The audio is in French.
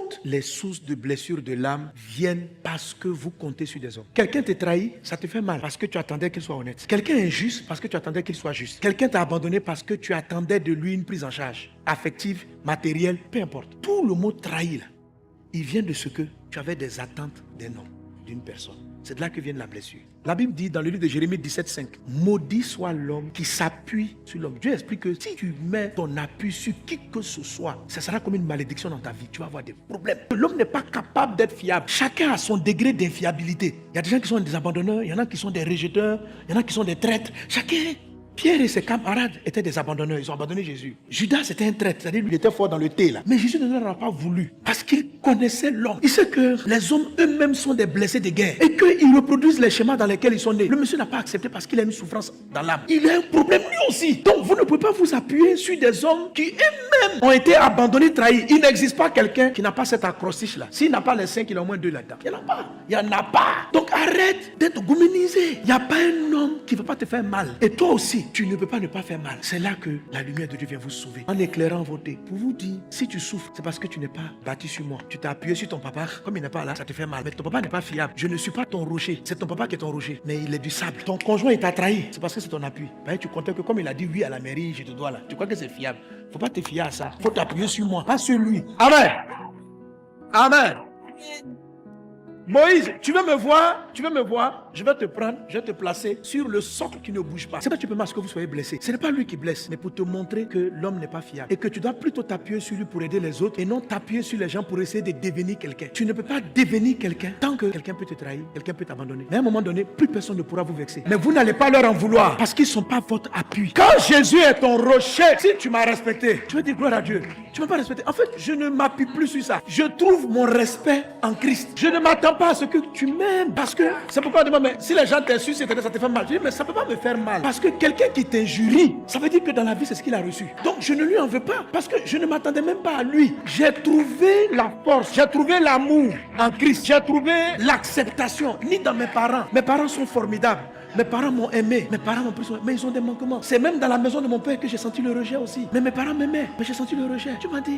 Toutes les sources de blessures de l'âme viennent parce que vous comptez sur des hommes. Quelqu'un te trahit, ça te fait mal parce que tu attendais qu'il soit honnête. Quelqu'un est injuste parce que tu attendais qu'il soit juste. Quelqu'un t'a abandonné parce que tu attendais de lui une prise en charge, affective, matérielle, peu importe. Tout le mot trahi là, il vient de ce que tu avais des attentes d'un homme, d'une personne. C'est de là que vient la blessure. La Bible dit dans le livre de Jérémie 17,5, maudit soit l'homme qui s'appuie sur l'homme. Dieu explique que si tu mets ton appui sur qui que ce soit, ça sera comme une malédiction dans ta vie. Tu vas avoir des problèmes. L'homme n'est pas capable d'être fiable. Chacun a son degré d'infiabilité. Il y a des gens qui sont des abandonneurs, il y en a qui sont des rejeteurs, il y en a qui sont des traîtres. Chacun. Pierre et ses camarades étaient des abandonneurs, ils ont abandonné Jésus. Judas était un traître, c'est-à-dire lui il était fort dans le thé là. Mais Jésus ne leur a pas voulu parce qu'il connaissait l'homme. Il sait que les hommes eux-mêmes sont des blessés de guerre et qu'ils reproduisent les schémas dans lesquels ils sont nés. Le monsieur n'a pas accepté parce qu'il a une souffrance dans l'âme. Il a un problème lui aussi. Donc vous ne pouvez pas vous appuyer sur des hommes qui eux-mêmes ont été abandonnés, trahis. Il n'existe pas quelqu'un qui n'a pas cet acrostiche là. S'il n'a pas les 5, il a au moins 2 là-dedans. Il n'y en a pas. Il n'y en a pas. Donc arrête d'être gouménisé. Il n'y a pas un homme qui ne va pas te faire mal. Et toi aussi, tu ne peux pas ne pas faire mal. C'est là que la lumière de Dieu vient vous sauver. En éclairant vos dés. Pour vous dire, si tu souffres, c'est parce que tu n'es pas bâti sur moi. Tu t'es appuyé sur ton papa. Comme il n'est pas là, ça te fait mal. Mais ton papa n'est pas fiable. Je ne suis pas ton rocher. C'est ton papa qui est ton rocher. Mais il est du sable. Ton conjoint, il t'a trahi. C'est parce que c'est ton appui. Ben, tu comptais que comme il a dit oui à la mairie, je te dois là. Tu crois que c'est fiable. Faut pas te fier à ça. Faut t'appuyer sur moi. Pas sur lui. Amen. Amen. Moïse, tu veux me voir, je vais te prendre, je vais te placer sur le socle qui ne bouge pas. C'est pas tu peux que vous soyez blessé. Ce n'est pas lui qui blesse, mais pour te montrer que l'homme n'est pas fiable. Et que tu dois plutôt t'appuyer sur lui pour aider les autres et non t'appuyer sur les gens pour essayer de devenir quelqu'un. Tu ne peux pas devenir quelqu'un tant que quelqu'un peut te trahir, quelqu'un peut t'abandonner. Mais à un moment donné, plus personne ne pourra vous vexer. Mais vous n'allez pas leur en vouloir parce qu'ils ne sont pas votre appui. Quand Jésus est ton rocher, si tu m'as respecté, tu vas dire gloire à Dieu. Tu ne m'as pas respecté. En fait, je ne m'appuie plus sur ça. Je trouve mon respect en Christ. Je ne m'attends pas à ce que tu m'aimes. Parce que c'est pourquoi on demande, mais si les gens t'insultent, ça te fait mal. Je dis, mais ça ne peut pas me faire mal. Parce que quelqu'un qui t'injurie, ça veut dire que dans la vie, c'est ce qu'il a reçu. Donc je ne lui en veux pas. Parce que je ne m'attendais même pas à lui. J'ai trouvé la force. J'ai trouvé l'amour en Christ. J'ai trouvé l'acceptation. Ni dans mes parents. Mes parents sont formidables. Mes parents m'ont aimé, mes parents m'ont pris soin, mais ils ont des manquements. C'est même dans la maison de mon père que j'ai senti le rejet aussi. Mais mes parents m'aimaient, mais j'ai senti le rejet. Tu m'as dit,